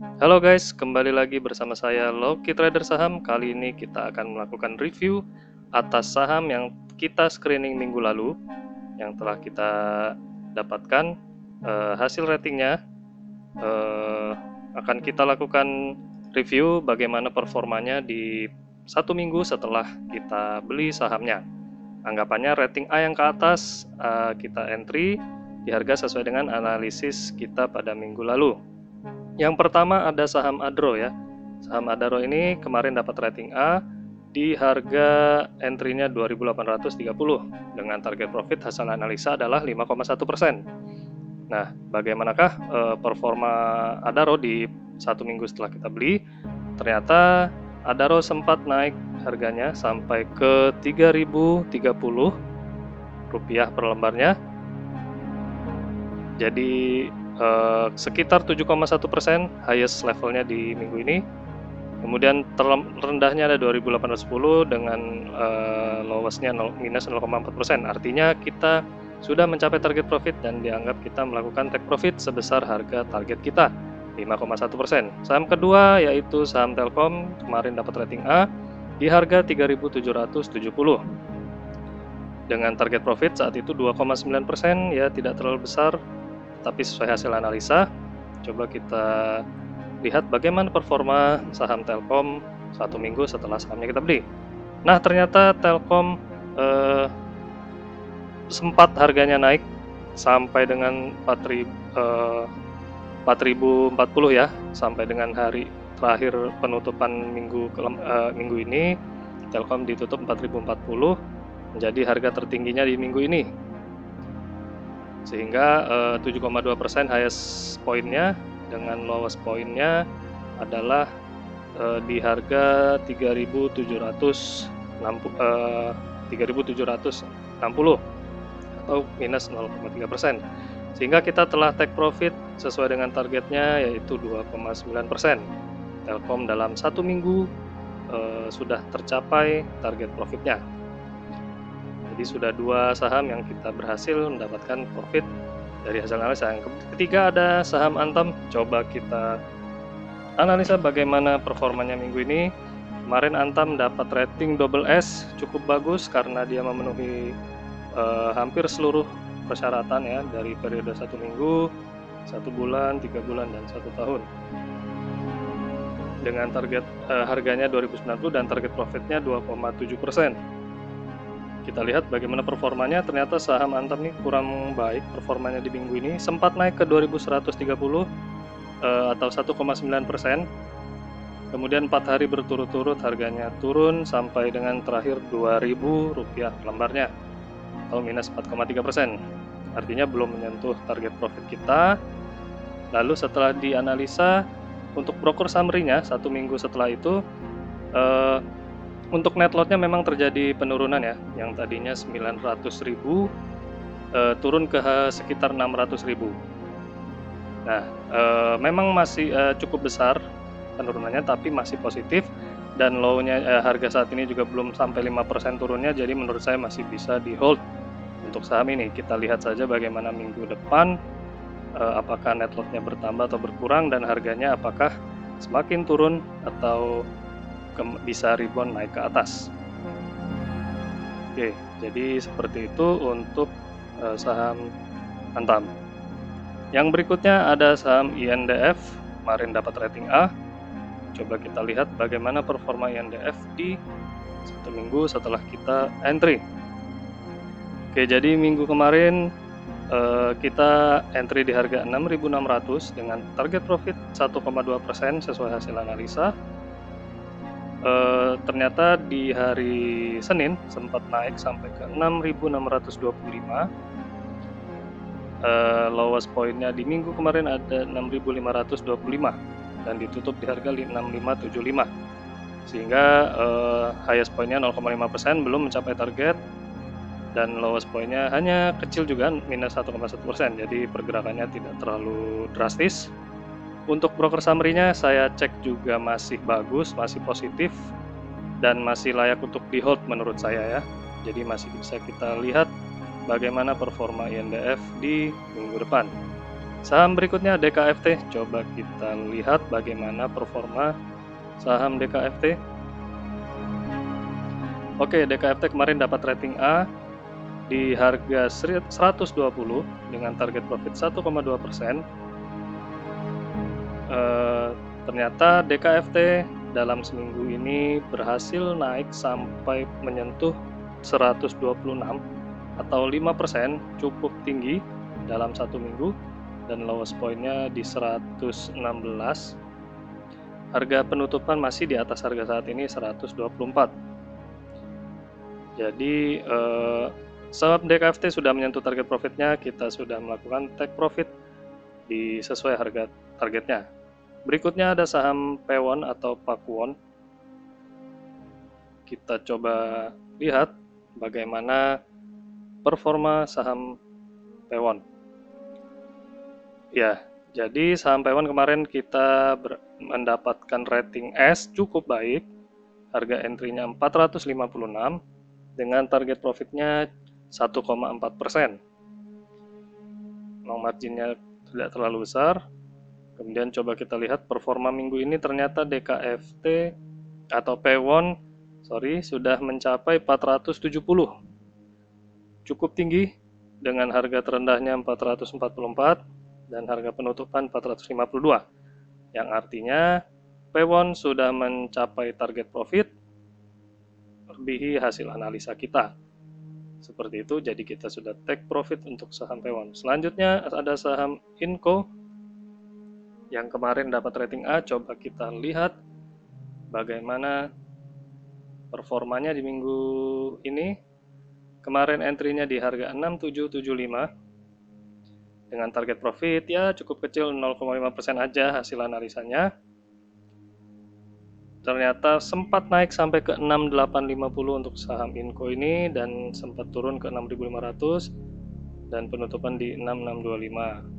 Halo guys, kembali lagi bersama saya Loki Trader Saham. Kali ini kita akan melakukan review atas saham yang kita screening minggu lalu, yang telah kita dapatkan hasil ratingnya. Akan kita lakukan review bagaimana performanya di satu minggu setelah kita beli sahamnya. Anggapannya rating A yang ke atas kita entry di harga sesuai dengan analisis kita pada minggu lalu. Yang pertama ada saham Adro ya. Saham Adro ini kemarin dapat rating A di harga entry-nya 2.830 dengan target profit hasil analisa adalah 5,1%. Nah, bagaimanakah performa Adaro di satu minggu setelah kita beli? Ternyata Adaro sempat naik harganya sampai ke 3.030 rupiah per lembarnya. Jadi sekitar 7,1% highest levelnya di minggu ini. Kemudian terendahnya ada 2.810 dengan lowestnya minus 0,4%. Artinya kita sudah mencapai target profit dan dianggap kita melakukan take profit sebesar harga target kita 5,1%. Saham kedua yaitu saham Telkom, kemarin dapat rating A di harga 3.770 dengan target profit saat itu 2,9%, ya tidak terlalu besar tapi sesuai hasil analisa. Coba kita lihat bagaimana performa saham Telkom satu minggu setelah sahamnya kita beli. Nah, ternyata Telkom sempat harganya naik sampai dengan 4.040 ya, sampai dengan hari terakhir penutupan minggu ini Telkom ditutup 4.040, menjadi harga tertingginya di minggu ini, sehingga 7,2% highest poinnya dengan lowest poinnya adalah di harga 3.760 atau minus 0,3%, sehingga kita telah take profit sesuai dengan targetnya yaitu 2,9%. Telkom dalam satu minggu sudah tercapai target profitnya. Jadi sudah dua saham yang kita berhasil mendapatkan profit dari hasil analisa. Yang ketiga ada saham Antam. Coba kita analisa bagaimana performanya minggu ini. Kemarin Antam dapat rating double S, cukup bagus karena dia memenuhi hampir seluruh persyaratan ya, dari periode 1 minggu, 1 bulan, 3 bulan, dan 1 tahun. Dengan target harganya 2.090 dan target profitnya 2,7%. Kita lihat bagaimana performanya. Ternyata saham Antam ini kurang baik performanya di minggu ini, sempat naik ke 2.130 atau 1,9%. Kemudian 4 hari berturut-turut harganya turun sampai dengan terakhir Rp2.000 per lembarnya atau minus 4,3%. Artinya belum menyentuh target profit kita. Lalu setelah dianalisa untuk broker summary-nya satu minggu setelah itu, untuk net loss-nya memang terjadi penurunan ya, yang tadinya 900.000 turun ke sekitar 600.000. Nah, memang masih cukup besar penurunannya, tapi masih positif, dan low-nya harga saat ini juga belum sampai 5% turunnya, jadi menurut saya masih bisa di hold untuk saham ini. Kita lihat saja bagaimana minggu depan, apakah net loss-nya bertambah atau berkurang, dan harganya apakah semakin turun atau bisa rebound naik ke atas. Oke, jadi seperti itu untuk saham Antam. Yang berikutnya ada saham INDF, kemarin dapat rating A. Coba kita lihat bagaimana performa INDF di satu minggu setelah kita entry. Oke, jadi minggu kemarin kita entry di harga 6.600 dengan target profit 1,2% sesuai hasil analisa. Ternyata di hari Senin sempat naik sampai ke 6.625. Lowest pointnya di minggu kemarin ada 6.525 dan ditutup di harga 6.575, sehingga highest pointnya 0,5%, belum mencapai target, dan lowest pointnya hanya kecil juga, minus 1,1%. Jadi pergerakannya tidak terlalu drastis. Untuk broker summary-nya saya cek juga masih bagus, masih positif, dan masih layak untuk di hold menurut saya ya. Jadi masih bisa kita lihat bagaimana performa INDF di minggu depan. Saham berikutnya DKFT, coba kita lihat bagaimana performa saham DKFT. Oke, DKFT kemarin dapat rating A di harga 120 dengan target profit 1,2%. Ternyata DKFT dalam seminggu ini berhasil naik sampai menyentuh 126 atau 5%, cukup tinggi dalam satu minggu, dan lowest point-nya di 116. Harga penutupan masih di atas harga saat ini 124. Jadi saham DKFT sudah menyentuh target profitnya, kita sudah melakukan take profit di sesuai harga targetnya. Berikutnya ada saham Pewon atau Pakuwon. Kita coba lihat bagaimana performa saham Pewon. Ya, jadi saham Pewon kemarin kita mendapatkan rating S cukup baik. Harga entry-nya 456 dengan target profitnya 1,4%. Marginnya tidak terlalu besar. Kemudian coba kita lihat performa minggu ini, ternyata DKFT atau Pewon sudah mencapai 470. Cukup tinggi dengan harga terendahnya 444 dan harga penutupan 452. Yang artinya Pewon sudah mencapai target profit melebihi hasil analisa kita. Seperti itu, jadi kita sudah take profit untuk saham Pewon. Selanjutnya ada saham Inco yang kemarin dapat rating A. Coba kita lihat bagaimana performanya di minggu ini. Kemarin entry-nya di harga 6775 dengan target profit ya cukup kecil, 0,5% aja hasil analisanya. Ternyata sempat naik sampai ke 6850 untuk saham Inco ini, dan sempat turun ke 6500 dan penutupan di 6625.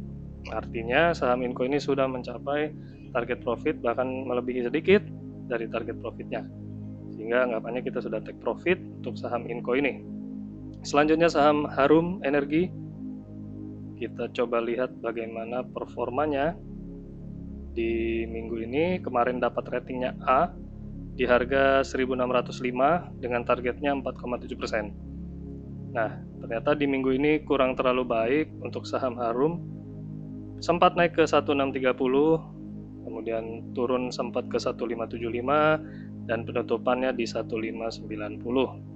Artinya saham Inco ini sudah mencapai target profit, bahkan melebihi sedikit dari target profitnya, sehingga anggapannya kita sudah take profit untuk saham Inco ini. Selanjutnya saham Harum Energi. Kita coba lihat bagaimana performanya di minggu ini. Kemarin dapat ratingnya A di harga 1605 dengan targetnya 4,7%. Nah, ternyata di minggu ini kurang terlalu baik untuk saham Harum. Sempat naik ke 1630, kemudian turun sempat ke 1575 dan penutupannya di 1590.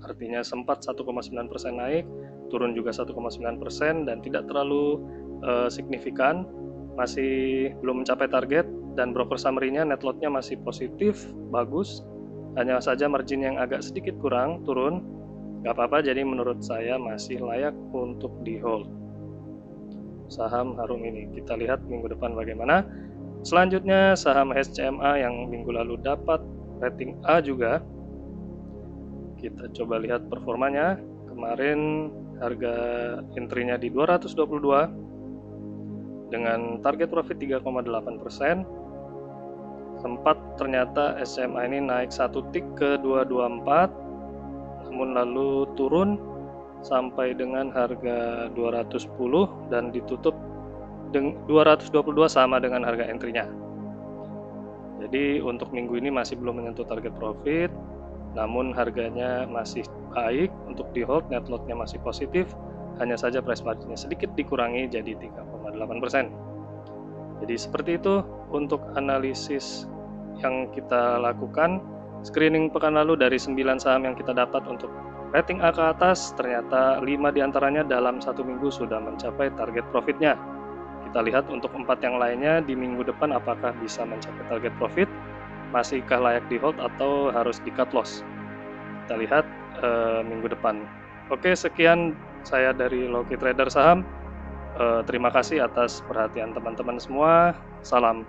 Artinya sempat 1,9% naik, turun juga 1,9% dan tidak terlalu signifikan, masih belum mencapai target, dan broker summary-nya net lot-nya masih positif, bagus. Hanya saja margin yang agak sedikit kurang, turun. Gak apa-apa, jadi menurut saya masih layak untuk di hold saham Harum ini. Kita lihat minggu depan bagaimana. Selanjutnya saham SCMA yang minggu lalu dapat rating A juga. Kita coba lihat performanya. Kemarin harga entry-nya di 222 dengan target profit 3,8%. Sempat ternyata SCMA ini naik satu tick ke 224, namun lalu turun sampai dengan harga 210 dan ditutup 222 sama dengan harga entry-nya. Jadi untuk minggu ini masih belum menyentuh target profit, namun harganya masih baik untuk di hold, net lot-nya masih positif, hanya saja price margin-nya sedikit dikurangi jadi 3,8%. Jadi seperti itu untuk analisis yang kita lakukan. Screening pekan lalu dari 9 saham yang kita dapat untuk rating A ke atas, ternyata 5 diantaranya dalam satu minggu sudah mencapai target profitnya. Kita lihat untuk 4 yang lainnya di minggu depan apakah bisa mencapai target profit, masihkah layak di hold atau harus di cut loss. Kita lihat minggu depan. Oke, sekian saya dari Loki Trader Saham. Terima kasih atas perhatian teman-teman semua. Salam.